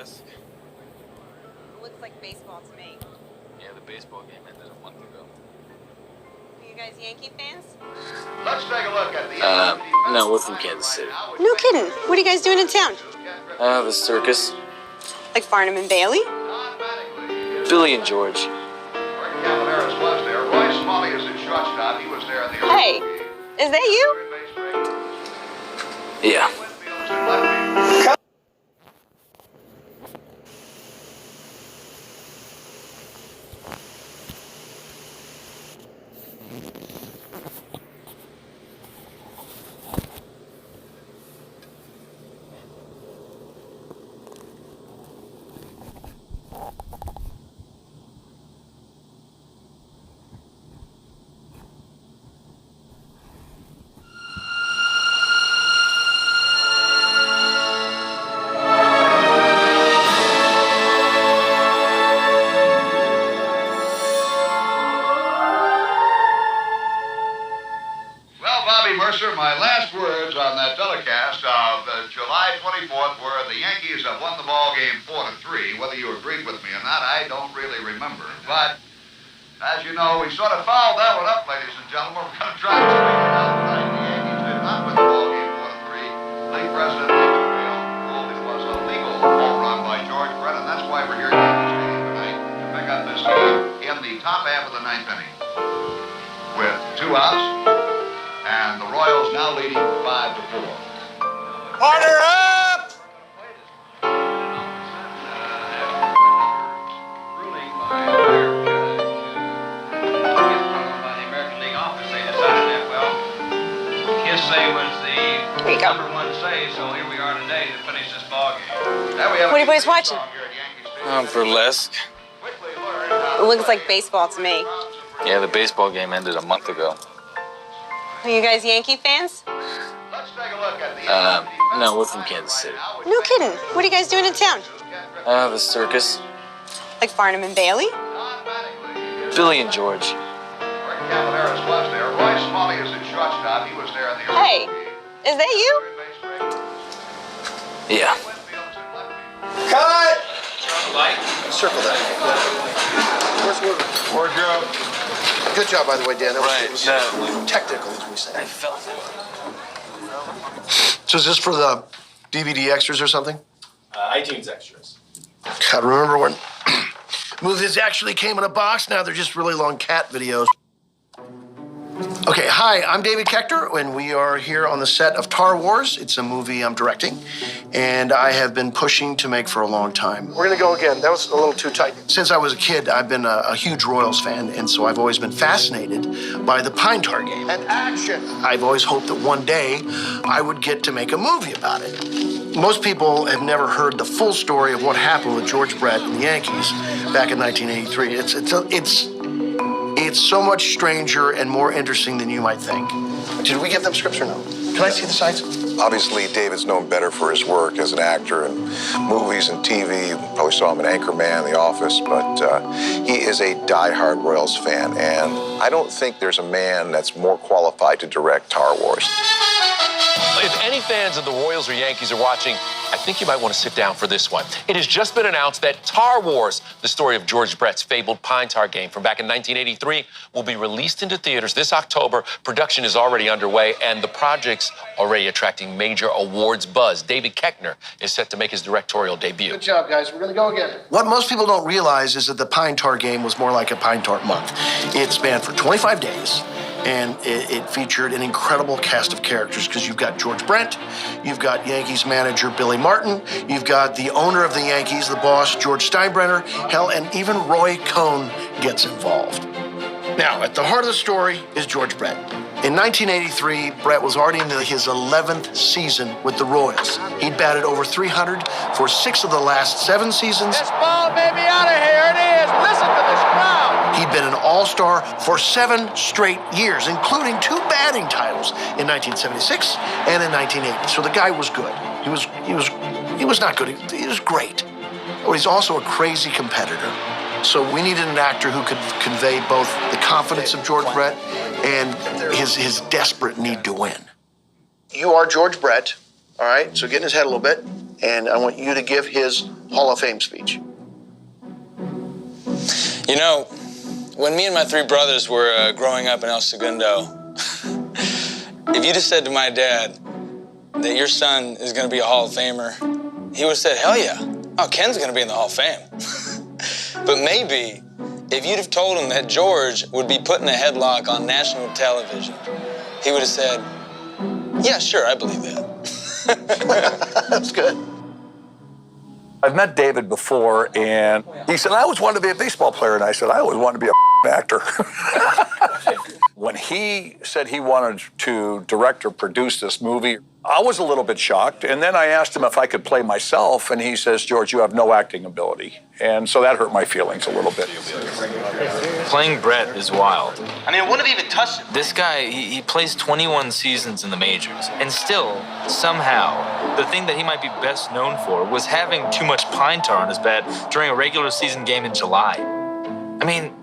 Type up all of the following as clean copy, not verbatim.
Les. Looks like baseball to me. Yeah, the baseball game ended a month ago. Are you guys Yankee fans? Let's take a look at the No, we're from Kansas City. No kidding. What are you guys doing in town? The circus. Like Barnum and Bailey? Billy and George. Cavaleras was there. Roy Smalley is at shortstop. He was there in the Hey, is that you? Yeah. Mercer, my last words on that telecast of July 24th were the Yankees have won the ball game 4-3. Whether you agreed with me or not, I don't really remember. But, as you know, we sort of fouled that one up, ladies and gentlemen. We're going to try to straighten it out tonight. The Yankees did not win the ball game 4-3. Late President Lincoln ruled it was a legal home run by George Brett, and that's why we're here at Yankee Stadium tonight to pick up this game in the top half of the ninth inning. With 2 outs. And the Royals now leading 5-4. Order up! Ruling by a higher judge by the American League office, they decided that, well, his say was the number 1 say, so here we are today to finish this ball game. What are you boys watching? Burlesque. It looks like baseball to me. Yeah, the baseball game ended a month ago. Are you guys Yankee fans? Let's take a look at the No, we're from Kansas City. No kidding. What are you guys doing in town? The circus. Like Barnum and Bailey? Billy and George. Cavaleras was there. Roy Smalley is at shortstop. He was there in the Hey, is that you? Yeah. Cut! Circle that. Where's Woodruff? Wardrobe. Good job, by the way, Dan. That Right. was technical, as we say. I felt it. So is this for the DVD extras or something? iTunes extras. God, remember when movies actually came in a box? Now they're just really long cat videos. Okay, hi, I'm David Koechner, and we are here on the set of Tar Wars. It's a movie I'm directing, and I have been pushing to make for a long time. We're gonna go again. That was a little too tight. Since I was a kid, I've been a huge Royals fan, and so I've always been fascinated by the Pine Tar game. And action! I've always hoped that one day I would get to make a movie about it. Most people have never heard the full story of what happened with George Brett and the Yankees back in 1983. It's so much stranger and more interesting than you might think. Did we give them scripts or no? Can I see the sides? Obviously, David's known better for his work as an actor in movies and TV. You probably saw him in Anchorman, The Office, but he is a diehard Royals fan, and I don't think there's a man that's more qualified to direct Tar Wars. If any fans of the Royals or Yankees are watching, I think you might want to sit down for this one. It has just been announced that Tar Wars, the story of George Brett's fabled Pine Tar game from back in 1983, will be released into theaters this October. Production is already underway, and the project's already attracting major awards buzz. David Koechner is set to make his directorial debut. Good job, guys. We're going to go again. What most people don't realize is that the Pine Tar game was more like a Pine Tar month. It spanned for 25 days. And it featured an incredible cast of characters because you've got George Brett, you've got Yankees manager Billy Martin, you've got the owner of the Yankees, the boss, George Steinbrenner, hell, and even Roy Cohn gets involved. Now, at the heart of the story is George Brett. In 1983, Brett was already in his 11th season with the Royals. He'd batted over 300 for 6 of the last 7 seasons. This ball may be out of here. It is. Listen to this crowd. He'd been an all-star for 7 straight years, including 2 batting titles in 1976 and in 1980. So the guy was good. He was not good. He was great. But he's also a crazy competitor. So we needed an actor who could convey both the confidence of George Brett and his desperate need to win. You are George Brett. All right, so get in his head a little bit, and I want you to give his Hall of Fame speech. You know, when me and my three brothers were growing up in El Segundo, if you'd have said to my dad that your son is going to be a Hall of Famer, he would have said, hell yeah. Oh, Ken's going to be in the Hall of Fame. But maybe if you'd have told him that George would be put in a headlock on national television, he would have said, yeah, sure, I believe that. That's good. I've met David before, and he said, I always wanted to be a baseball player, and I said, I always wanted to be a actor. When he said he wanted to direct or produce this movie, I was a little bit shocked, and then I asked him if I could play myself, and he says, George, you have no acting ability. And so that hurt my feelings a little bit. Playing Brett is wild. I mean, it wouldn't have even touched him. This guy, he plays 21 seasons in the majors, and still, somehow, the thing that he might be best known for was having too much pine tar on his bat during a regular season game in July. I mean,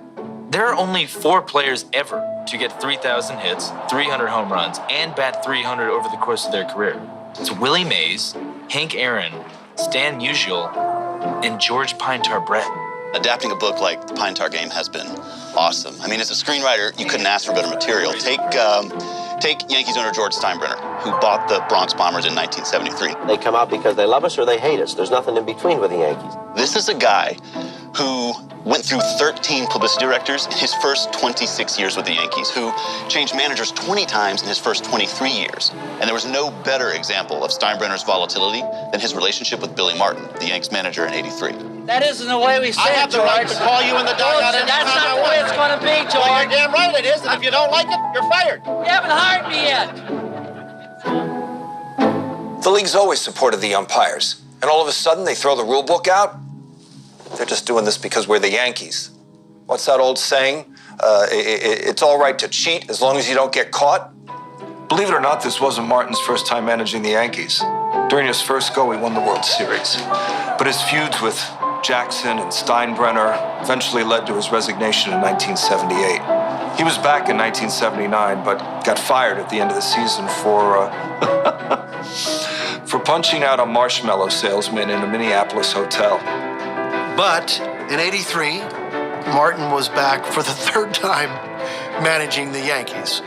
there are only 4 players ever to get 3,000 hits, 300 home runs, and bat 300 over the course of their career. It's Willie Mays, Hank Aaron, Stan Musial, and George Pine Tar Brett. Adapting a book like The Pine Tar Game has been awesome. I mean, as a screenwriter, you couldn't ask for better material. Take Yankees owner George Steinbrenner, who bought the Bronx Bombers in 1973. They come out because they love us or they hate us. There's nothing in between with the Yankees. This is a guy who went through 13 publicity directors in his first 26 years with the Yankees, who changed managers 20 times in his first 23 years. And there was no better example of Steinbrenner's volatility than his relationship with Billy Martin, the Yanks manager in '83. That isn't the way we say I have the right to call you in the dugout anytime That's not the way it's going to be, George. Well, you're damn right it is, and if you don't like it, you're fired. You haven't hired me yet. The league's always supported the umpires, and all of a sudden they throw the rule book out? They're just doing this because we're the Yankees. What's that old saying? It's all right to cheat as long as you don't get caught? Believe it or not, this wasn't Martin's first time managing the Yankees. During his first go, he won the World Series. But his feuds with Jackson and Steinbrenner eventually led to his resignation in 1978. He was back in 1979, but got fired at the end of the season for punching out a marshmallow salesman in a Minneapolis hotel. But in '83, Martin was back for the 3rd time managing the Yankees.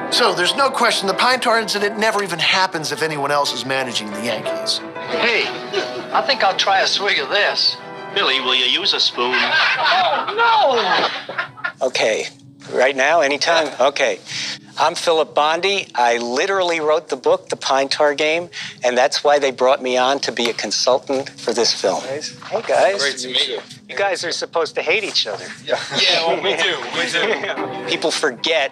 So there's no question the Pine Tar incident never even happens if anyone else is managing the Yankees. Hey, I think I'll try a swig of this. Billy, will you use a spoon? Oh, no! Okay, right now, anytime? Okay. I'm Philip Bondi. I literally wrote the book, The Pine Tar Game, and that's why they brought me on to be a consultant for this film. Hey, guys. Great to meet you. You guys are supposed to hate each other. Yeah, well, we do. People forget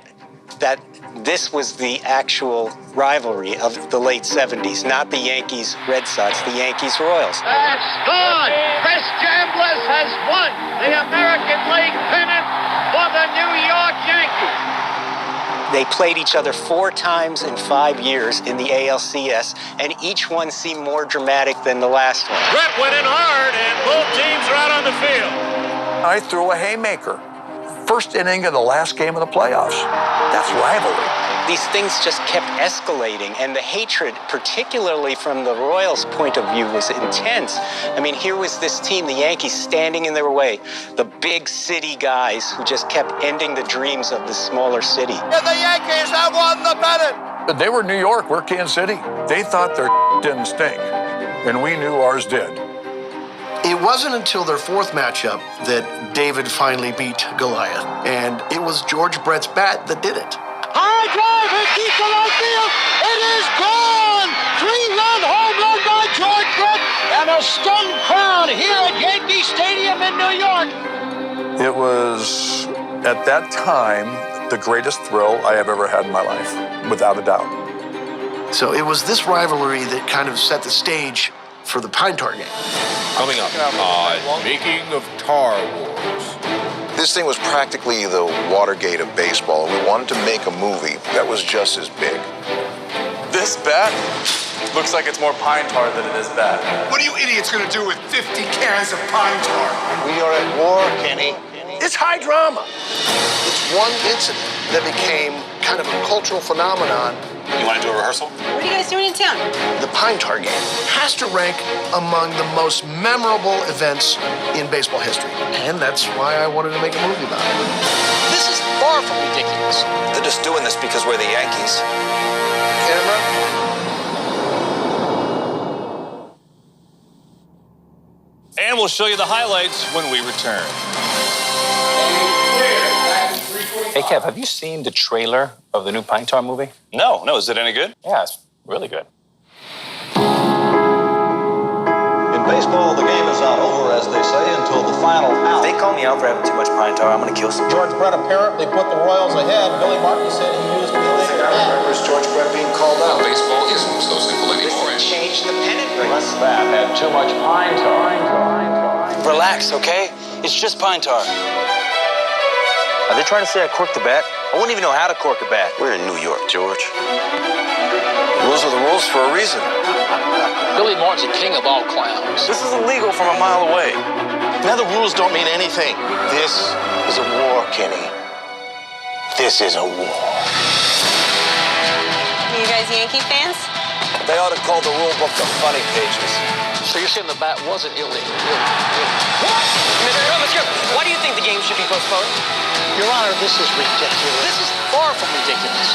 that this was the actual rivalry of the late 70s, not the Yankees-Red Sox, the Yankees-Royals. That's gone. Chris Chambliss has won the American League pennant for the New York Yankees. They played each other 4 times in 5 years in the ALCS, and each one seemed more dramatic than the last one. Brett went in hard, and both teams are out on the field. I threw a haymaker. First inning of the last game of the playoffs. That's rivalry. These things just kept escalating, and the hatred, particularly from the Royals' point of view, was intense. I mean, here was this team, the Yankees, standing in their way, the big city guys who just kept ending the dreams of the smaller city. And the Yankees have won the pennant. They were New York, we're Kansas City. They thought their didn't stink, and we knew ours did. It wasn't until their 4th matchup that David finally beat Goliath, and it was George Brett's bat that did it. High drive hit deep to right field. It is gone. 3-run home run by George Brett, and a stunned crowd here at Yankee Stadium in New York. It was, at that time, the greatest thrill I have ever had in my life, without a doubt. So it was this rivalry that kind of set the stage for the Pine Tar Game. Coming up on Making of Tar Wars. This thing was practically the Watergate of baseball. We wanted to make a movie that was just as big. This bat looks like it's more pine tar than it is bat. What are you idiots going to do with 50 cans of pine tar? We are at war, Kenny. It's high drama. It's one incident that became kind of a cultural phenomenon You want to do a rehearsal? What are you guys doing in town? The Pine Tar game has to rank among the most memorable events in baseball history. And that's why I wanted to make a movie about it. This is far from ridiculous. They're just doing this because we're the Yankees. Camera? And we'll show you the highlights when we return. Hey, Kev, have you seen the trailer of the new Pine Tar movie? No, is it any good? Yeah, it's really good. In baseball, the game is not over, as they say, until the final out. If they call me out for having too much pine tar, I'm going to kill some. George Brett apparently put the Royals ahead. Billy Martin said he used the illegal bat. Remembers George Brett being called out. Baseball isn't so simple anymore. Change the pennant ring. This bat had too much pine tar. Relax, okay? It's just pine tar. Are they trying to say I corked the bat? I wouldn't even know how to cork a bat. We're in New York, George. Rules are the rules for a reason. Billy Martin's the king of all clowns. This is illegal from a mile away. Now the rules don't mean anything. This is a war, Kenny. This is a war. Are you guys Yankee fans? They ought to call the rule book the funny pages. So you're saying the bat wasn't illegal? What? Mr. Why do you think the game should be postponed? Your Honor, this is ridiculous. This is far from ridiculous.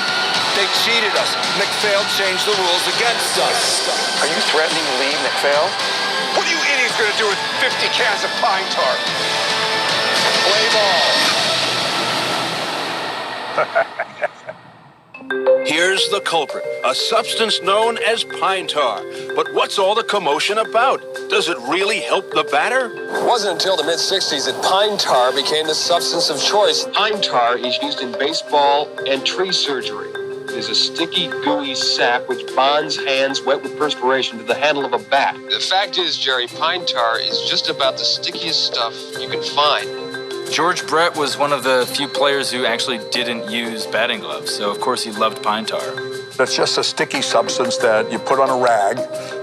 They cheated us. McPhail changed the rules against us. Are you threatening to leave, McPhail? What are you idiots going to do with 50 cans of pine tar? Play ball. Here's the culprit, a substance known as pine tar. But what's all the commotion about? Does it really help the batter? It wasn't until the mid-60s that pine tar became the substance of choice. Pine tar is used in baseball and tree surgery. It is a sticky, gooey sap which bonds hands wet with perspiration to the handle of a bat. The fact is, Jerry, pine tar is just about the stickiest stuff you can find. George Brett was one of the few players who actually didn't use batting gloves, so of course he loved pine tar. That's just a sticky substance that you put on a rag,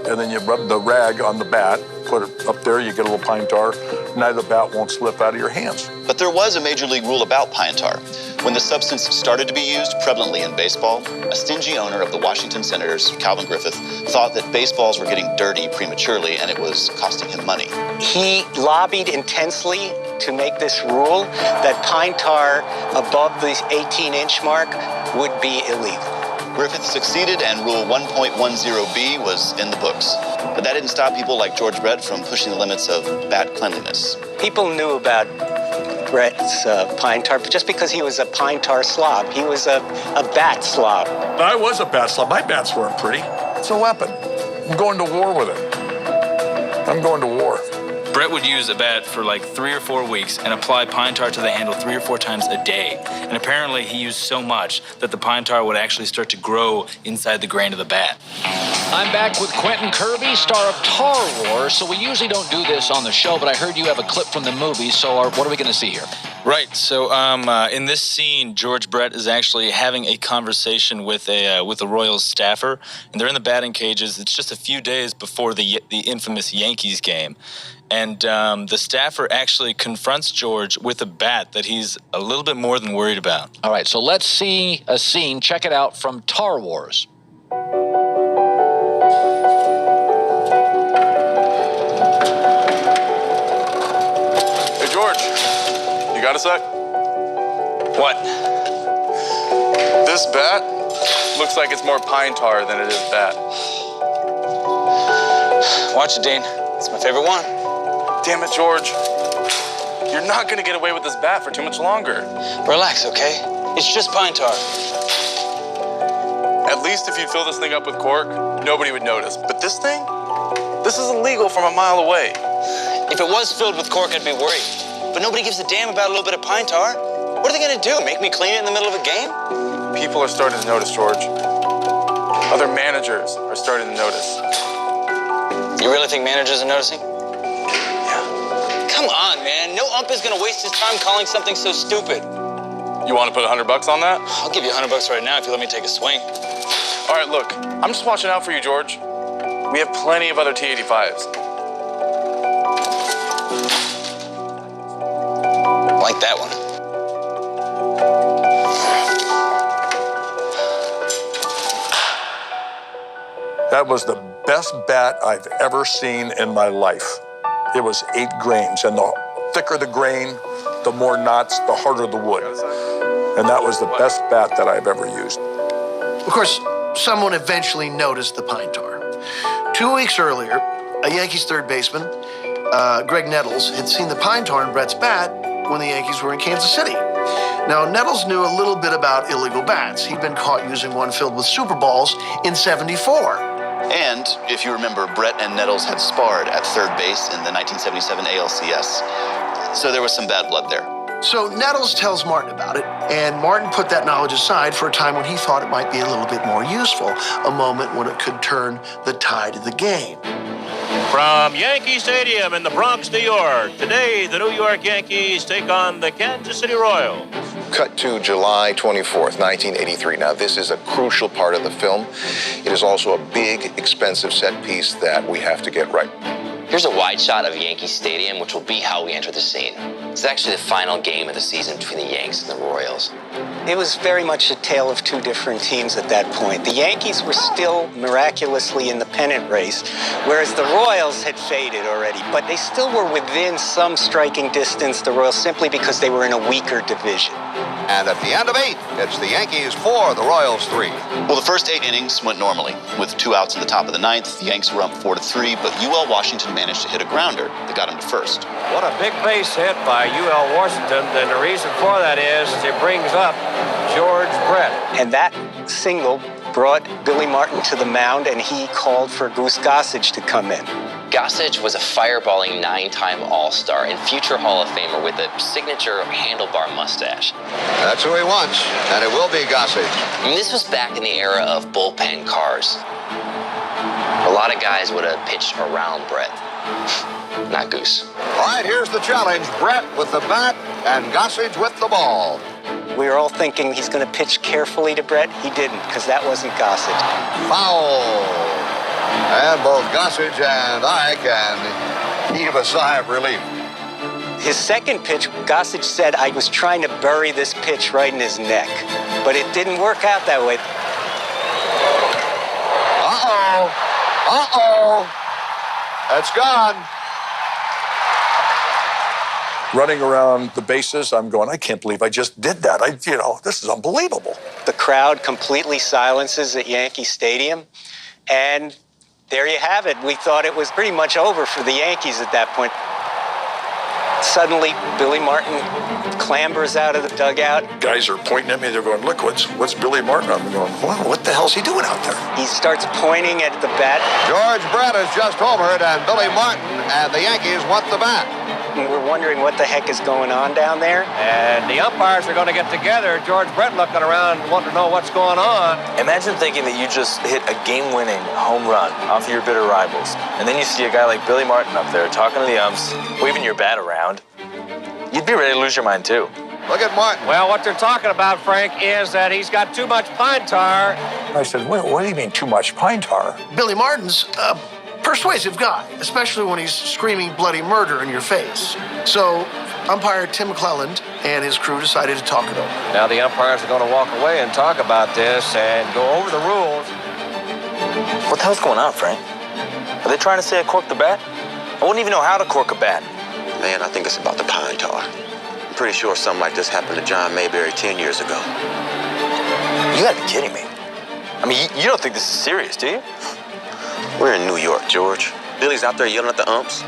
and then you rub the rag on the bat, put it up there, you get a little pine tar. Now the bat won't slip out of your hands. But there was a major league rule about pine tar. When the substance started to be used prevalently in baseball, a stingy owner of the Washington Senators, Calvin Griffith, thought that baseballs were getting dirty prematurely and it was costing him money. He lobbied intensely to make this rule that pine tar above the 18-inch mark would be illegal. Griffith succeeded and Rule 1.10b was in the books. But that didn't stop people like George Brett from pushing the limits of bat cleanliness. People knew about Brett's pine tar, but just because he was a pine tar slob, he was a bat slob. I was a bat slob. My bats weren't pretty. It's a weapon. I'm going to war with it. I'm going to war. Brett would use a bat for like 3 or 4 weeks and apply pine tar to the handle 3 or 4 times a day. And apparently he used so much that the pine tar would actually start to grow inside the grain of the bat. I'm back with Quentin Kirby, star of Tar Wars. So we usually don't do this on the show, but I heard you have a clip from the movie. So what are we going to see here? Right. So in this scene, George Brett is actually having a conversation with a Royals staffer, and they're in the batting cages. It's just a few days before the infamous Yankees game. And the staffer actually confronts George with a bat that he's a little bit more than worried about. All right, so let's see a scene. Check it out from Tar Wars. Hey, George, you got a sec? What? This bat looks like it's more pine tar than it is bat. Watch it, Dean. It's my favorite one. Damn it, George. You're not going to get away with this bat for too much longer. Relax, okay? It's just pine tar. At least if you'd fill this thing up with cork, nobody would notice. But this thing? This is illegal from a mile away. If it was filled with cork, I'd be worried. But nobody gives a damn about a little bit of pine tar. What are they going to do, make me clean it in the middle of a game? People are starting to notice, George. Other managers are starting to notice. You really think managers are noticing? Come on, man. No ump is going to waste his time calling something so stupid. You want to put $100 on that? I'll give you $100 right now if you let me take a swing. All right, look. I'm just watching out for you, George. We have plenty of other T85s. Like that one. That was the best bat I've ever seen in my life. It was 8 grains, and the thicker the grain, the more knots, the harder the wood. And that was the best bat that I've ever used. Of course, someone eventually noticed the pine tar. 2 weeks earlier, a Yankees third baseman, Greg Nettles, had seen the pine tar in Brett's bat when the Yankees were in Kansas City. Now, Nettles knew a little bit about illegal bats. He'd been caught using one filled with Super Balls in '74. And if you remember, Brett and Nettles had sparred at third base in the 1977 ALCS. So there was some bad blood there. So Nettles tells Martin about it, and Martin put that knowledge aside for a time when he thought it might be a little bit more useful, a moment when it could turn the tide of the game. From Yankee Stadium in the Bronx, New York, today the New York Yankees take on the Kansas City Royals. Cut to July 24th, 1983. Now, this is a crucial part of the film. It is also a big, expensive set piece that we have to get right. Here's a wide shot of Yankee Stadium, which will be how we enter the scene. It's actually the final game of the season between the Yanks and the Royals. It was very much a tale of two different teams at that point. The Yankees were still miraculously in the pennant race, whereas the Royals had faded already. But they still were within some striking distance, the Royals, simply because they were in a weaker division. And at the end of 8, it's the Yankees 4, the Royals 3. Well, the first 8 innings went normally. With 2 outs in the top of the 9th, the Yanks were up 4-3, but UL Washington managed to hit a grounder that got him to first. What a big base hit by UL Washington, and the reason for that is it brings up George Brett. And that single brought Billy Martin to the mound, and he called for Goose Gossage to come in. Gossage was a fireballing 9-time All-Star and future Hall of Famer with a signature handlebar mustache. That's who he wants, and it will be Gossage. I mean, this was back in the era of bullpen cars. A lot of guys would have pitched around Brett, not Goose. All right, here's the challenge. Brett with the bat and Gossage with the ball. We were all thinking he's going to pitch carefully to Brett. He didn't, because that wasn't Gossage. Foul. And both Gossage and I can heave a sigh of relief. His second pitch, Gossage said, I was trying to bury this pitch right in his neck. But it didn't work out that way. Uh-oh. Uh-oh. That's gone. Running around the bases, I'm going, I can't believe I just did that. This is unbelievable. The crowd completely silences at Yankee Stadium. And there you have it. We thought it was pretty much over for the Yankees at that point. Suddenly, Billy Martin clambers out of the dugout. Guys are pointing at me. They're going, look, what's Billy Martin? I'm going, wow, what the hell's he doing out there? He starts pointing at the bat. George Brett has just homered, and Billy Martin and the Yankees want the bat. And we're wondering what the heck is going on down there. And the umpires are going to get together. George Brett looking around, wanting to know what's going on. Imagine thinking that you just hit a game-winning home run off of your bitter rivals, and then you see a guy like Billy Martin up there talking to the umps, waving your bat around. You'd be ready to lose your mind, too. Look at Martin. Well, what they're talking about, Frank, is that he's got too much pine tar. I said, what do you mean too much pine tar? Billy Martin's a persuasive guy, especially when he's screaming bloody murder in your face. So umpire Tim McClelland and his crew decided to talk it over. Now the umpires are going to walk away and talk about this and go over the rules. What the hell's going on, Frank? Are they trying to say I corked the bat? I wouldn't even know how to cork a bat. Man, I think it's about the pine tar. I'm pretty sure something like this happened to John Mayberry 10 years ago. You gotta be kidding me. I mean, you don't think this is serious, do you? We're in New York, George. Billy's out there yelling at the umps.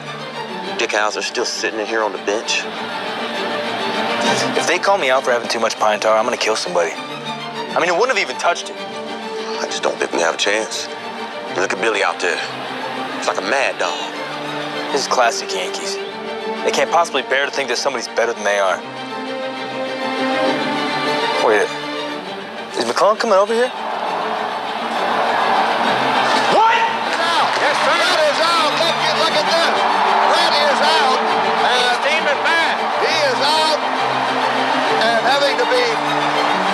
Dick Hauser's still sitting in here on the bench. If they call me out for having too much pine tar, I'm gonna kill somebody. I mean, it wouldn't have even touched it. I just don't think we have a chance. Look at Billy out there. It's like a mad dog. This is classic Yankees. They can't possibly bear to think that somebody's better than they are. Wait, is McClellan coming over here? What? Yes, sir. Brett is out. Look at this. Brett is out. And steaming back. He is out and having to be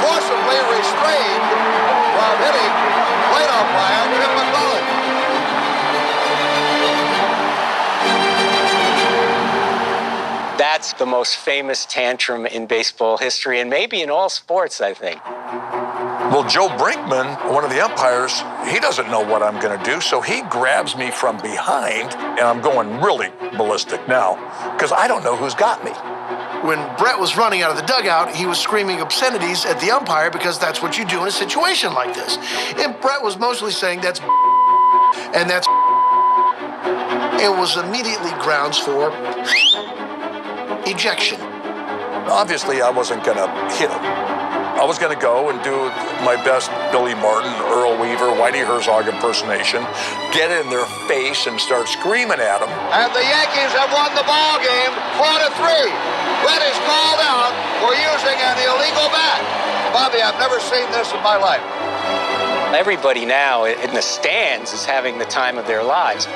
forcibly restrained from hitting plate umpire Tim McClellan. That's the most famous tantrum in baseball history, and maybe in all sports, I think. Well, Joe Brinkman, one of the umpires, he doesn't know what I'm going to do, so he grabs me from behind, and I'm going really ballistic now because I don't know who's got me. When Brett was running out of the dugout, he was screaming obscenities at the umpire because that's what you do in a situation like this. And Brett was mostly saying that's and that's it was immediately grounds for ejection. Obviously, I wasn't going to hit him. I was going to go and do my best Billy Martin, Earl Weaver, Whitey Herzog impersonation, get in their face and start screaming at them. And the Yankees have won the ball game 4-3. Brett is called out for using an illegal bat. Bobby, I've never seen this in my life. Everybody now in the stands is having the time of their lives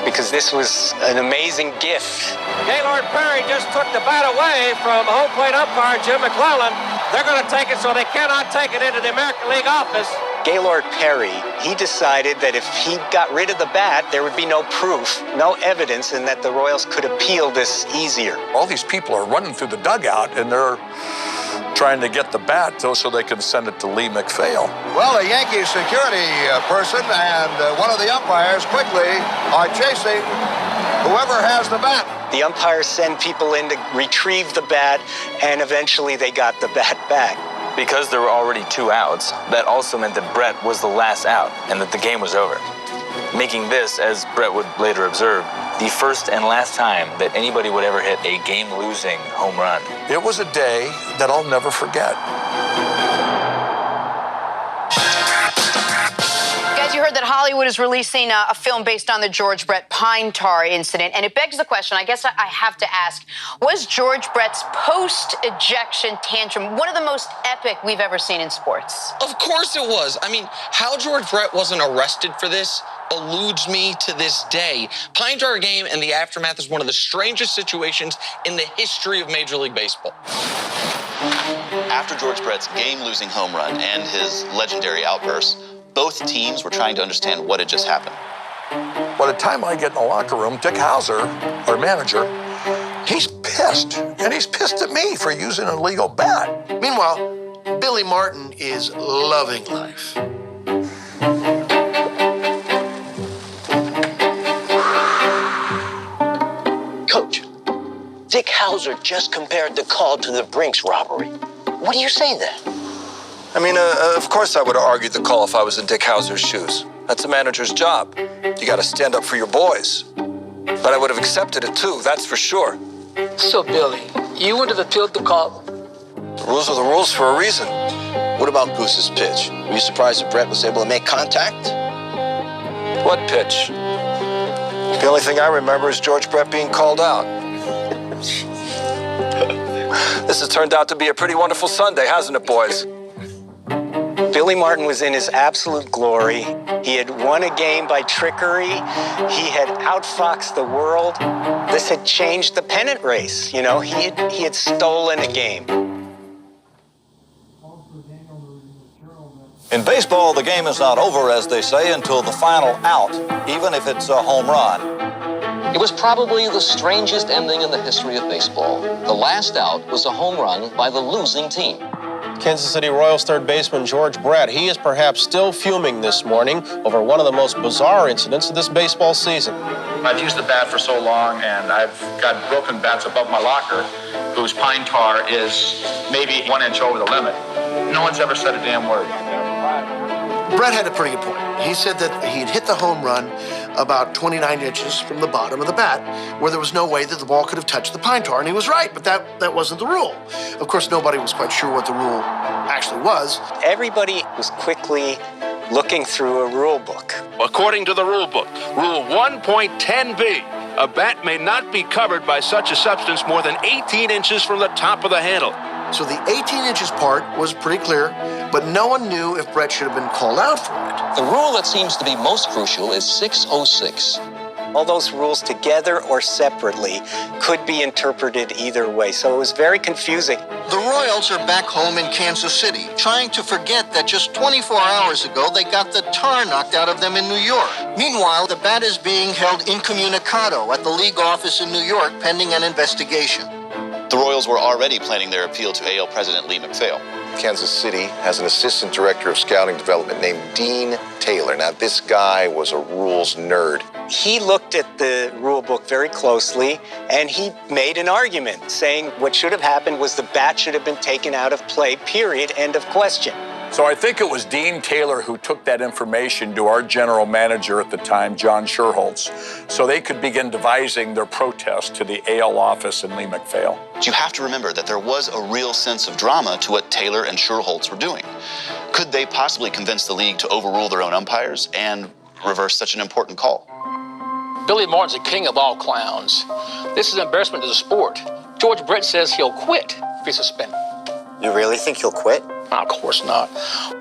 because this was an amazing gift. Gaylord Perry just took the bat away from home plate umpire Jim McClellan. They're going to take it so they cannot take it into the American League office. Gaylord Perry, he decided that if he got rid of the bat, there would be no proof, no evidence, and that the Royals could appeal this easier. All these people are running through the dugout, and they're trying to get the bat so they can send it to Lee McPhail. Well, a Yankee security person and one of the umpires quickly are chasing whoever has the bat. The umpires send people in to retrieve the bat, and eventually they got the bat back. Because there were already 2 outs, that also meant that Brett was the last out and that the game was over. Making this, as Brett would later observe, the first and last time that anybody would ever hit a game-losing home run. It was a day that I'll never forget. Guys, you heard that Hollywood is releasing a film based on the George Brett pine tar incident, and it begs the question, I guess I have to ask, was George Brett's post-ejection tantrum one of the most epic we've ever seen in sports? Of course it was. I mean, how George Brett wasn't arrested for this eludes me to this day. Pine tar game and the aftermath is one of the strangest situations in the history of Major League Baseball. After George Brett's game-losing home run and his legendary outburst, both teams were trying to understand what had just happened. By the time I get in the locker room, Dick Hauser, our manager, he's pissed. And he's pissed at me for using an illegal bat. Meanwhile, Billy Martin is loving life. Coach, Dick Hauser just compared the call to the Brinks robbery. What do you say there? I mean, of course I would have argued the call if I was in Dick Hauser's shoes. That's a manager's job. You got to stand up for your boys. But I would have accepted it too, that's for sure. So, Billy, you would have appealed the call? The rules are the rules for a reason. What about Goose's pitch? Were you surprised that Brett was able to make contact? What pitch? The only thing I remember is George Brett being called out. This has turned out to be a pretty wonderful Sunday, hasn't it, boys? Billy Martin was in his absolute glory. He had won a game by trickery. He had outfoxed the world. This had changed the pennant race. You know, he had stolen a game. In baseball, the game is not over, as they say, until the final out, even if it's a home run. It was probably the strangest ending in the history of baseball. The last out was a home run by the losing team. Kansas City Royals third baseman George Brett, he is perhaps still fuming this morning over one of the most bizarre incidents of this baseball season. I've used the bat for so long, and I've got broken bats above my locker whose pine tar is maybe 1 inch over the limit. No one's ever said a damn word. Brett had a pretty good point. He said that he'd hit the home run about 29 inches from the bottom of the bat, where there was no way that the ball could have touched the pine tar, and he was right, but that wasn't the rule. Of course, nobody was quite sure what the rule actually was. Everybody was quickly looking through a rule book. According to the rule book, Rule 1.10b, a bat may not be covered by such a substance more than 18 inches from the top of the handle. So the 18 inches part was pretty clear, but no one knew if Brett should have been called out for it. The rule that seems to be most crucial is 606. All those rules together or separately could be interpreted either way, so it was very confusing. The Royals are back home in Kansas City, trying to forget that just 24 hours ago they got the tar knocked out of them in New York. Meanwhile, the bat is being held incommunicado at the league office in New York pending an investigation. The Royals were already planning their appeal to AL President Lee MacPhail. Kansas City has an assistant director of scouting development named Dean Taylor. Now, this guy was a rules nerd. He looked at the rule book very closely, and he made an argument saying what should have happened was the bat should have been taken out of play, period, end of question. So I think it was Dean Taylor who took that information to our general manager at the time, John Sherholtz, so they could begin devising their protest to the AL office in Lee MacPhail. But you have to remember that there was a real sense of drama to what Taylor and Sherholtz were doing. Could they possibly convince the league to overrule their own umpires and reverse such an important call? Billy Martin's the king of all clowns. This is an embarrassment to the sport. George Brett says he'll quit if he's suspended. You really think he'll quit? Of course not.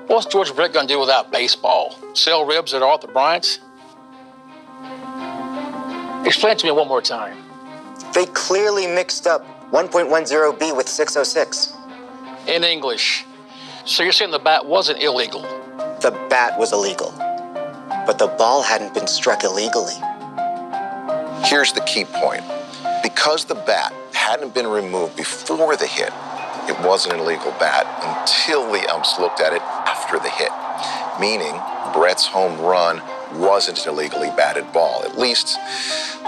What's George Brett going to do without baseball? Sell ribs at Arthur Bryant's? Explain it to me one more time. They clearly mixed up 1.10B with 606. In English. So you're saying the bat wasn't illegal? The bat was illegal, but the ball hadn't been struck illegally. Here's the key point. Because the bat hadn't been removed before the hit, it wasn't an illegal bat until the umps looked at it after the hit, meaning Brett's home run wasn't an illegally batted ball. At least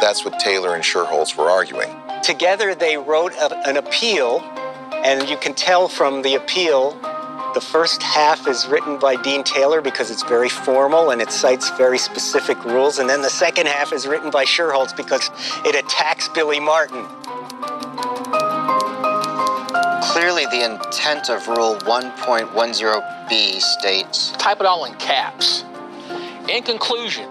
that's what Taylor and Sherholtz were arguing. Together they wrote an appeal, and you can tell from the appeal, the first half is written by Dean Taylor because it's very formal and it cites very specific rules, and then the second half is written by Sherholtz because it attacks Billy Martin. Clearly, the intent of Rule 1.10B states... Type it all in caps. In conclusion,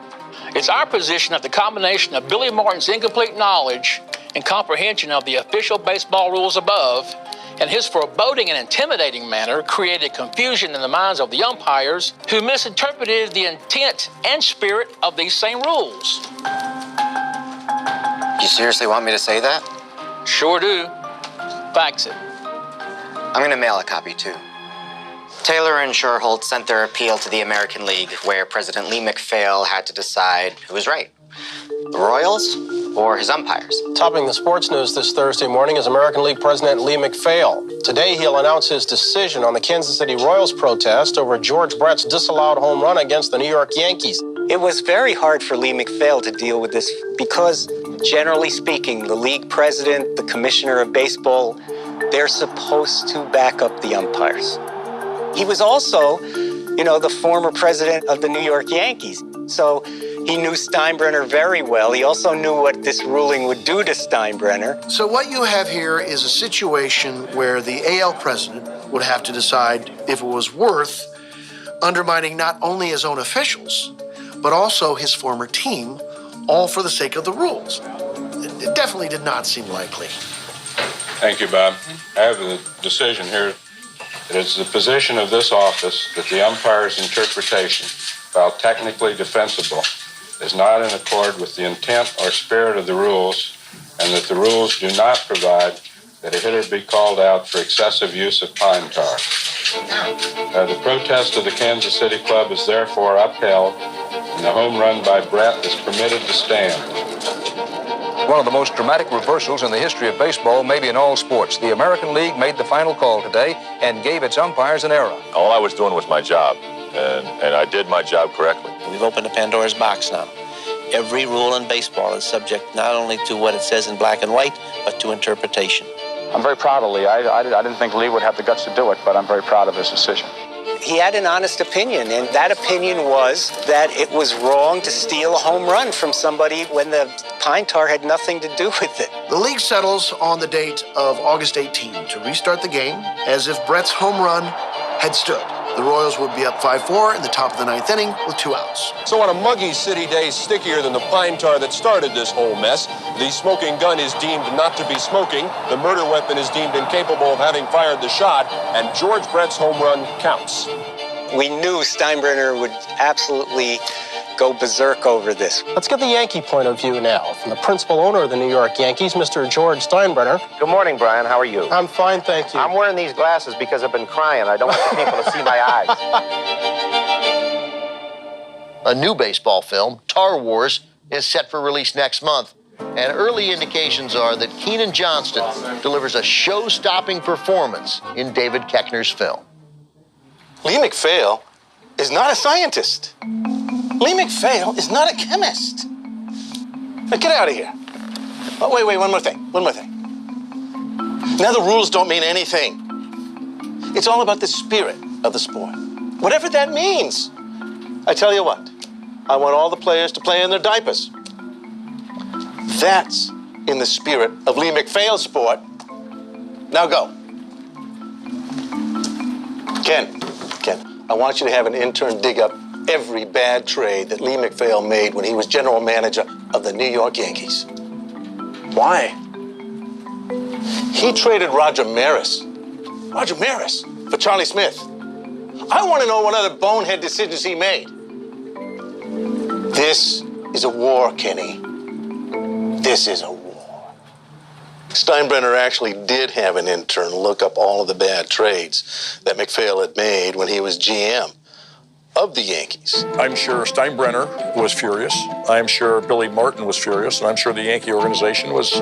it's our position that the combination of Billy Martin's incomplete knowledge and comprehension of the official baseball rules above and his foreboding and intimidating manner created confusion in the minds of the umpires who misinterpreted the intent and spirit of these same rules. You seriously want me to say that? Sure do. Fax it. I'm going to mail a copy, too. Taylor and Sherholtz sent their appeal to the American League, where President Lee MacPhail had to decide who was right, the Royals or his umpires. Topping the sports news this Thursday morning is American League President Lee MacPhail. Today, he'll announce his decision on the Kansas City Royals protest over George Brett's disallowed home run against the New York Yankees. It was very hard for Lee MacPhail to deal with this because, generally speaking, the league president, the commissioner of baseball, they're supposed to back up the umpires. He was also, the former president of the New York Yankees. So he knew Steinbrenner very well. He also knew what this ruling would do to Steinbrenner. So what you have here is a situation where the AL president would have to decide if it was worth undermining not only his own officials, but also his former team, all for the sake of the rules. It definitely did not seem likely. Thank you, Bob. I have the decision here. It is the position of this office that the umpire's interpretation, while technically defensible, is not in accord with the intent or spirit of the rules, and that the rules do not provide that a hitter be called out for excessive use of pine tar. The protest of the Kansas City Club is therefore upheld, and the home run by Brett is permitted to stand. One of the most dramatic reversals in the history of baseball, maybe in all sports. The American League made the final call today and gave its umpires an era. All I was doing was my job, and I did my job correctly. We've opened a Pandora's box now. Every rule in baseball is subject not only to what it says in black and white, but to interpretation. I'm very proud of Lee. I didn't think Lee would have the guts to do it, but I'm very proud of his decision. He had an honest opinion, and that opinion was that it was wrong to steal a home run from somebody when the pine tar had nothing to do with it. The league settles on the date of August 18 to restart the game as if Brett's home run had stood. The Royals would be up 5-4 in the top of the ninth inning with 2 outs. So on a muggy city day stickier than the pine tar that started this whole mess, the smoking gun is deemed not to be smoking, the murder weapon is deemed incapable of having fired the shot, and George Brett's home run counts. We knew Steinbrenner would absolutely go berserk over this. Let's get the Yankee point of view now. From the principal owner of the New York Yankees, Mr. George Steinbrenner. Good morning, Brian. How are you? I'm fine, thank you. I'm wearing these glasses because I've been crying. I don't want the people to see my eyes. A new baseball film, Tar Wars, is set for release next month. And early indications are that Keenan Johnston delivers a show-stopping performance in David Koechner's film. Lee McPhail is not a scientist. Lee McPhail is not a chemist. Now get out of here. Oh, wait, one more thing. Now the rules don't mean anything. It's all about the spirit of the sport. Whatever that means. I tell you what, I want all the players to play in their diapers. That's in the spirit of Lee McPhail's sport. Now go. Ken, I want you to have an intern dig up every bad trade that Lee McPhail made when he was general manager of the New York Yankees. Why? He traded Roger Maris for Charlie Smith. I want to know what other bonehead decisions he made. This is a war, Kenny. This is a war. Steinbrenner actually did have an intern look up all of the bad trades that McPhail had made when he was GM of the Yankees. I'm sure Steinbrenner was furious. I'm sure Billy Martin was furious. And I'm sure the Yankee organization was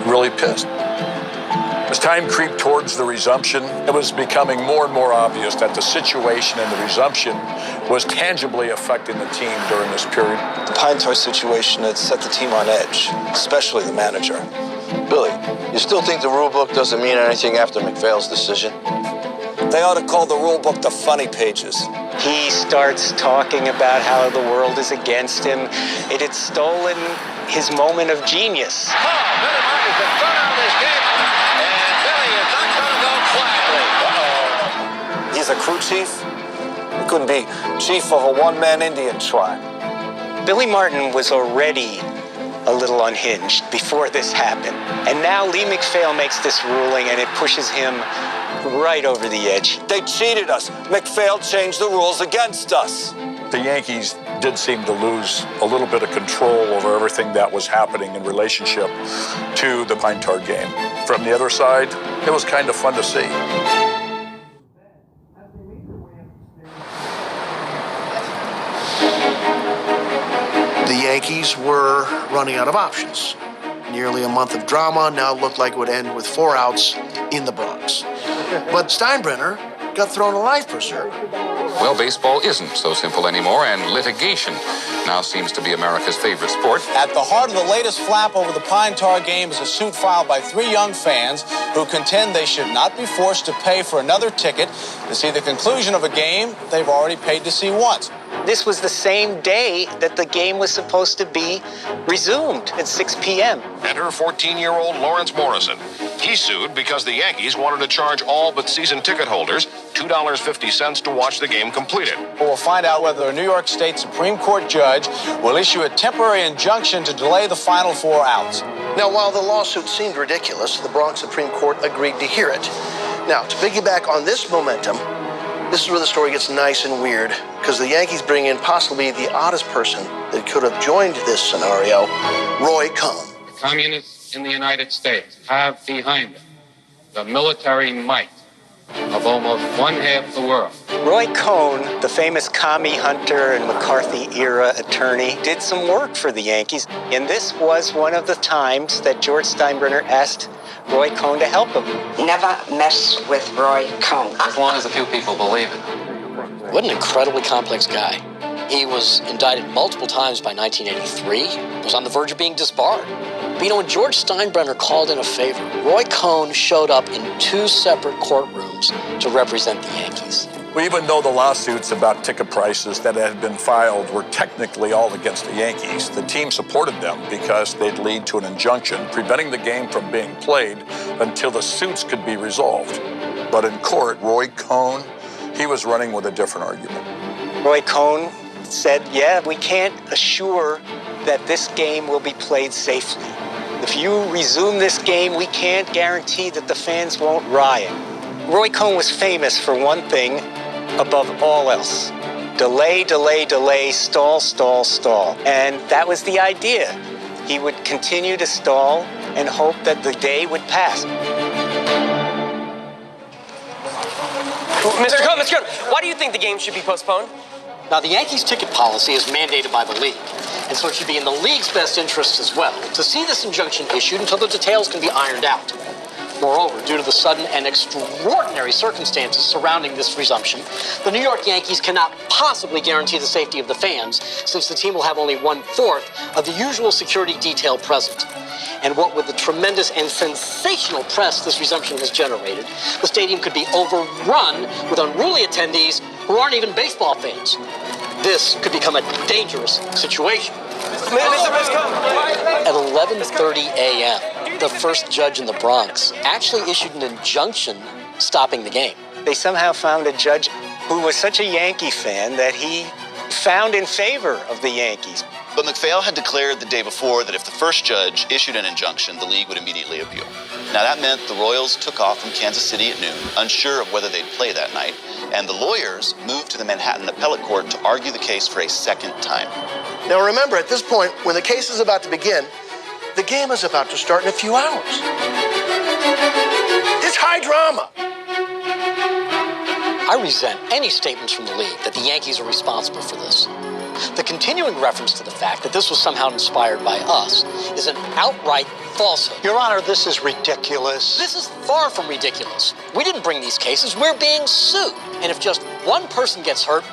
really pissed. As time creeped towards the resumption, it was becoming more and more obvious that the situation and the resumption was tangibly affecting the team during this period. The Pine Tar situation had set the team on edge, especially the manager. Billy, you still think the rule book doesn't mean anything after McPhail's decision? They ought to call the rule book the funny pages. He starts talking about how the world is against him. It had stolen his moment of genius. Billy Martin's been thrown out of this game, and Billy is not going to go quietly. He's a crew chief. He couldn't be chief of a one-man Indian tribe. Billy Martin was already a little unhinged before this happened. And now Lee McPhail makes this ruling, and it pushes him right over the edge. They cheated us. McPhail changed the rules against us. The Yankees did seem to lose a little bit of control over everything that was happening in relationship to the Pine Tar game. From the other side, it was kind of fun to see. The Yankees were running out of options. Nearly a month of drama now looked like it would end with 4 outs in the Bronx. But Steinbrenner got thrown a life preserver. Well, baseball isn't so simple anymore, and litigation now seems to be America's favorite sport. At the heart of the latest flap over the Pine Tar game is a suit filed by 3 young fans who contend they should not be forced to pay for another ticket to see the conclusion of a game they've already paid to see once. This was the same day that the game was supposed to be resumed at 6 p.m. Enter 14-year-old Lawrence Morrison. He sued because the Yankees wanted to charge all but season ticket holders $2.50 to watch the game completed. We'll find out whether a New York State Supreme Court judge will issue a temporary injunction to delay the final 4 outs. Now, while the lawsuit seemed ridiculous, the Bronx Supreme Court agreed to hear it. Now, to piggyback on this momentum, this is where the story gets nice and weird, because the Yankees bring in possibly the oddest person that could have joined this scenario, Roy Cohn. Communists in the United States have behind them the military might of almost 1/2 the world. Roy Cohn, the famous commie hunter and McCarthy-era attorney, did some work for the Yankees, and this was one of the times that George Steinbrenner asked Roy Cohn to help him. Never mess with Roy Cohn. As long as a few people believe it. What an incredibly complex guy. He was indicted multiple times by 1983, was on the verge of being disbarred. But you know, when George Steinbrenner called in a favor, Roy Cohn showed up in 2 separate courtrooms to represent the Yankees. Well, even though the lawsuits about ticket prices that had been filed were technically all against the Yankees, the team supported them because they'd lead to an injunction preventing the game from being played until the suits could be resolved. But in court, Roy Cohn, he was running with a different argument. Roy Cohn said, yeah, we can't assure that this game will be played safely. If you resume this game, we can't guarantee that the fans won't riot. Roy Cohn was famous for one thing above all else. Delay, delay, delay, stall, stall, stall. And that was the idea. He would continue to stall and hope that the day would pass. Mr. Cohn, why do you think the game should be postponed? Now, the Yankees' ticket policy is mandated by the league, and so it should be in the league's best interest as well to see this injunction issued until the details can be ironed out. Moreover, due to the sudden and extraordinary circumstances surrounding this resumption, the New York Yankees cannot possibly guarantee the safety of the fans, since the team will have only 1/4 of the usual security detail present. And what with the tremendous and sensational press this resumption has generated, the stadium could be overrun with unruly attendees who aren't even baseball fans. This could become a dangerous situation. At 11:30 a.m., the first judge in the Bronx actually issued an injunction stopping the game. They somehow found a judge who was such a Yankee fan that he found in favor of the Yankees. But MacPhail had declared the day before that if the first judge issued an injunction, the league would immediately appeal. Now that meant the Royals took off from Kansas City at noon, unsure of whether they'd play that night, and the lawyers moved to the Manhattan Appellate Court to argue the case for a second time. Now remember, at this point, when the case is about to begin, the game is about to start in a few hours. It's high drama. I resent any statements from the league that the Yankees are responsible for this. The continuing reference to the fact that this was somehow inspired by us is an outright falsehood. Your Honor, this is ridiculous. This is far from ridiculous. We didn't bring these cases, we're being sued. And if just one person gets hurt,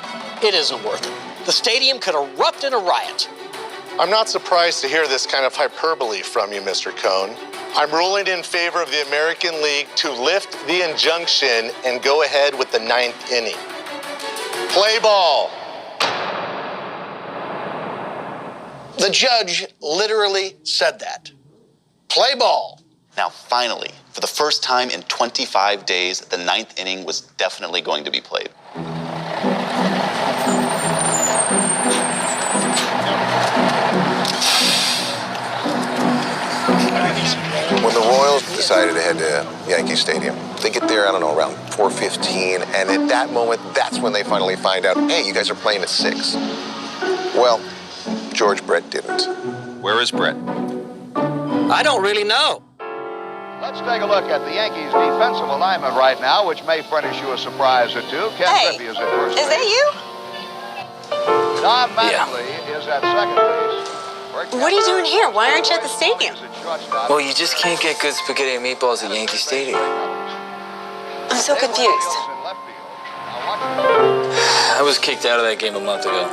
it isn't worth it. The stadium could erupt in a riot. I'm not surprised to hear this kind of hyperbole from you, Mr. Cohn. I'm ruling in favor of the American League to lift the injunction and go ahead with the 9th inning. Play ball. The judge literally said that. Play ball. Now, finally, for the first time in 25 days, the 9th inning was definitely going to be played. When the Royals decided to head to Yankee Stadium, they get there, I don't know, around 4:15, and at that moment, that's when they finally find out, hey, you guys are playing at 6. Well, George Brett didn't. Where is Brett? I don't really know. Let's take a look at the Yankees' defensive alignment right now, which may furnish you a surprise or two. Ken Griffey is at first base. Is that you? Don Mattingly is at second base. What are you doing here? Why aren't you at the stadium? Well, you just can't get good spaghetti and meatballs at Yankee Stadium. I'm so confused. I was kicked out of that game a month ago.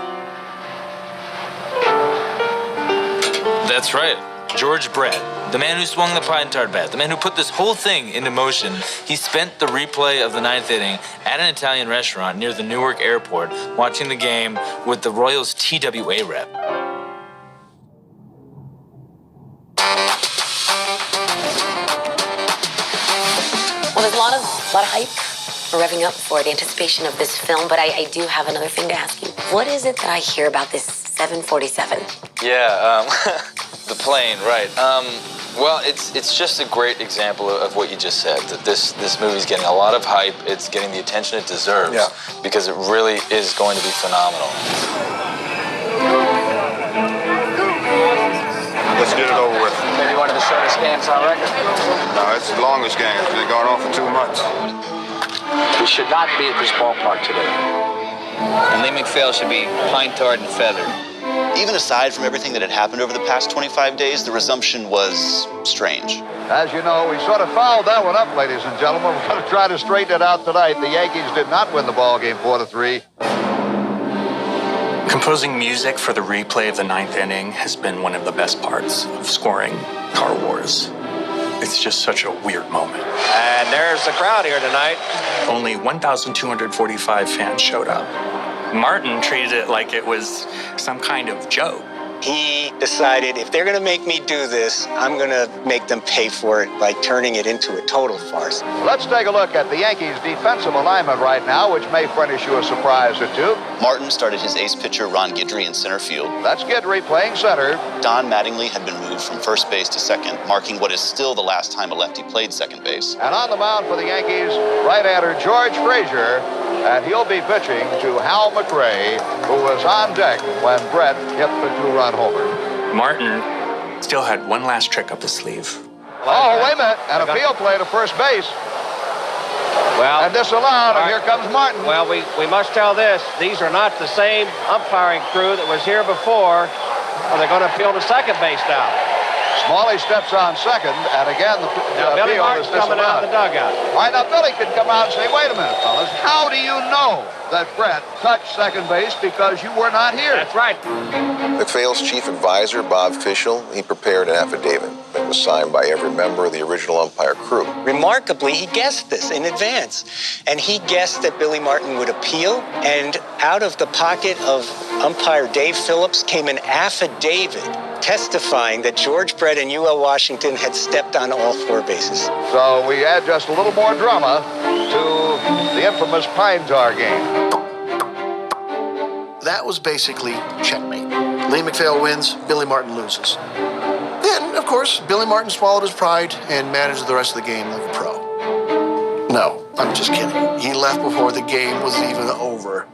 That's right. George Brett, the man who swung the pine tar bat, the man who put this whole thing into motion. He spent the replay of the 9th inning at an Italian restaurant near the Newark airport watching the game with the Royals TWA rep. Well, there's a lot of hype. We're revving up for the anticipation of this film, but I do have another thing to ask you. What is it that I hear about this 747? Yeah, the plane, right. Well, it's just a great example of what you just said, that this movie's getting a lot of hype. It's getting the attention it deserves because it really is going to be phenomenal. Let's get it over with. Maybe one of the shortest games on record. No, it's the longest game. It's been going on for 2 months. We should not be at this ballpark today. And Lee MacPhail should be pine-tarred and feathered. Even aside from everything that had happened over the past 25 days, the resumption was strange. As you know, we sort of fouled that one up, ladies and gentlemen. We're going to try to straighten it out tonight. The Yankees did not win the ball game 4-3. Composing music for the replay of the 9th inning has been one of the best parts of scoring Tar Wars. It's just such a weird moment. And there's the crowd here tonight. Only 1,245 fans showed up. Martin treated it like it was some kind of joke. He decided if they're going to make me do this, I'm going to make them pay for it by turning it into a total farce. Let's take a look at the Yankees' defensive alignment right now, which may furnish you a surprise or two. Martin started his ace pitcher, Ron Guidry, in center field. That's Guidry playing center. Don Mattingly had been moved from first base to second, marking what is still the last time a lefty played second base. And on the mound for the Yankees, right-hander George Frazier, and he'll be pitching to Hal McRae, who was on deck when Brett hit the 2-run homer. Martin still had one last trick up his sleeve. Oh, wait a minute, and a field play to first base. and disallowed, and here comes Martin. Well, we must tell this. These are not the same umpiring crew that was here before. Well, they're going to appeal to second base now. Smalley steps on second, and again the Billy appeal Martin's is disallowed. coming out of the dugout. All right, now Billy can come out and say, wait a minute, fellas, how do you know that Brett touched second base because you were not here? That's right. MacPhail's chief advisor, Bob Fischel, he prepared an affidavit that was signed by every member of the original umpire crew. Remarkably, he guessed this in advance. And he guessed that Billy Martin would appeal, and out of the pocket of umpire Dave Phillips came an affidavit testifying that George Brett and UL Washington had stepped on all four bases. So we add just a little more drama to the infamous Pine Tar game. That was basically checkmate. Lee MacPhail wins, Billy Martin loses. Then, of course, Billy Martin swallowed his pride and managed the rest of the game like a pro. No, I'm just kidding. He left before the game was even over.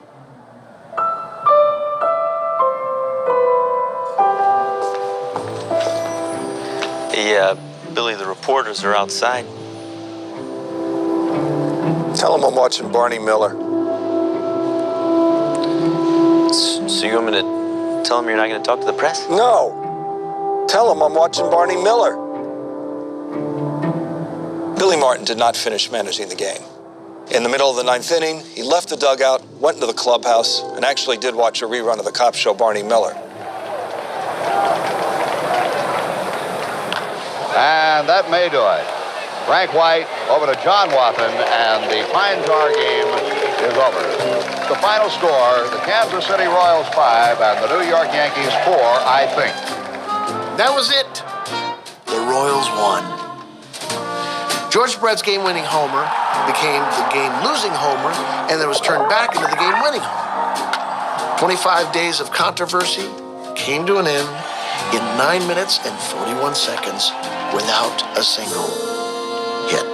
Billy, the reporters are outside. Tell them I'm watching Barney Miller. So you want me to tell them you're not going to talk to the press? No. Tell them I'm watching Barney Miller. Billy Martin did not finish managing the game. In the middle of the ninth inning, he left the dugout, went into the clubhouse, and actually did watch a rerun of the cop show Barney Miller. And that may do it. Frank White over to John Wathan, and the Pine Tar game is over. The final score, the Kansas City Royals 5 and the New York Yankees 4, I think. That was it. The Royals won. George Brett's game-winning homer became the game-losing homer, and then was turned back into the game-winning homer. 25 days of controversy came to an end in 9 minutes and 41 seconds without a single hit.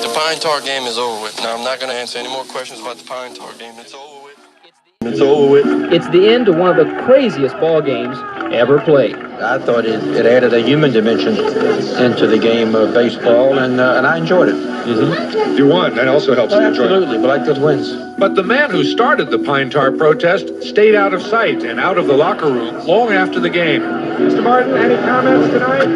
The Pine Tar game is over with. Now, I'm not going to answer any more questions about the Pine Tar game. It's over with. It's over with. It's the end of one of the craziest ball games ever played. I thought it added a human dimension into the game of baseball, and I enjoyed it. Mm-hmm. You won. That also helps you enjoy it. Absolutely, but I like those wins. But the man who started the Pine Tar protest stayed out of sight and out of the locker room long after the game. Mr. Martin, any comments tonight?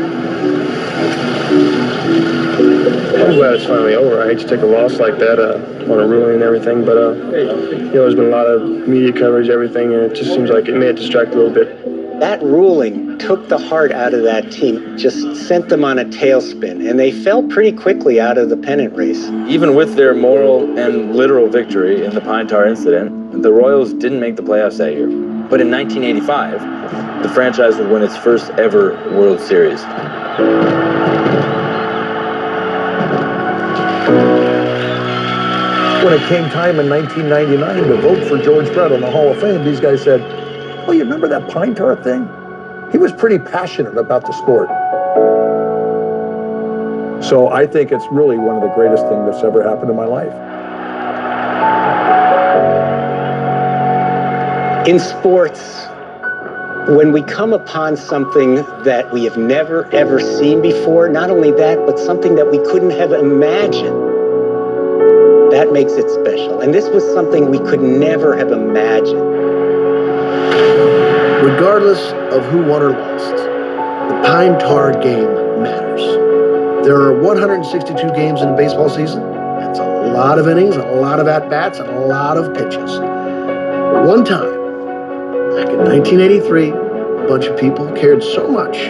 I'm glad it's finally over. I hate to take a loss like that on a ruling and everything, but there's been a lot of media coverage, everything, and it just seems like it may have distracted a little bit. That ruling took the heart out of that team, just sent them on a tailspin, and they fell pretty quickly out of the pennant race. Even with their moral and literal victory in the Pine Tar incident, the Royals didn't make the playoffs that year. But in 1985, the franchise would win its first ever World Series. When it came time in 1999 to vote for George Brett on the Hall of Fame, these guys said, "Oh, you remember that Pine Tar thing? He was pretty passionate about the sport." So I think it's really one of the greatest things that's ever happened in my life. In sports, when we come upon something that we have never, ever seen before, not only that, but something that we couldn't have imagined, that makes it special. And this was something we could never have imagined. Regardless of who won or lost, the Pine Tar game matters. There are 162 games in a baseball season. That's a lot of innings, a lot of at-bats, and a lot of pitches. One time, back in 1983, a bunch of people cared so much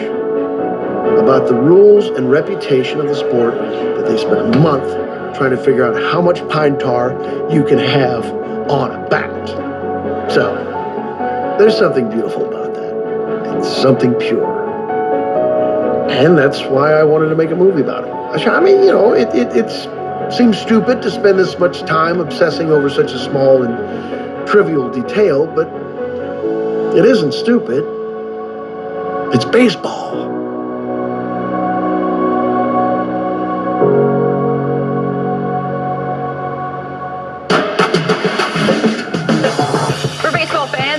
about the rules and reputation of the sport that they spent a month trying to figure out how much pine tar you can have on a bat. So, there's something beautiful about that. It's something pure. And that's why I wanted to make a movie about it. I mean, you know, it seems stupid to spend this much time obsessing over such a small and trivial detail, but it isn't stupid. It's baseball.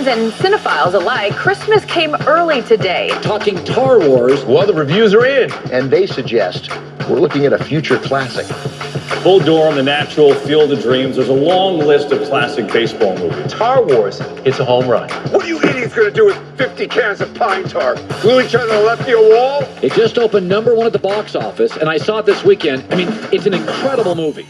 And cinephiles alike, Christmas came early today. Talking Tar Wars. Well, the reviews are in. And they suggest we're looking at a future classic. Bull Durham, The Natural, Field of Dreams. There's a long list of classic baseball movies. Tar Wars, it's a home run. What are you idiots going to do with 50 cans of pine tar? Glue each other to the left of your wall? It just opened #1 at the box office, and I saw it this weekend. I mean, it's an incredible movie.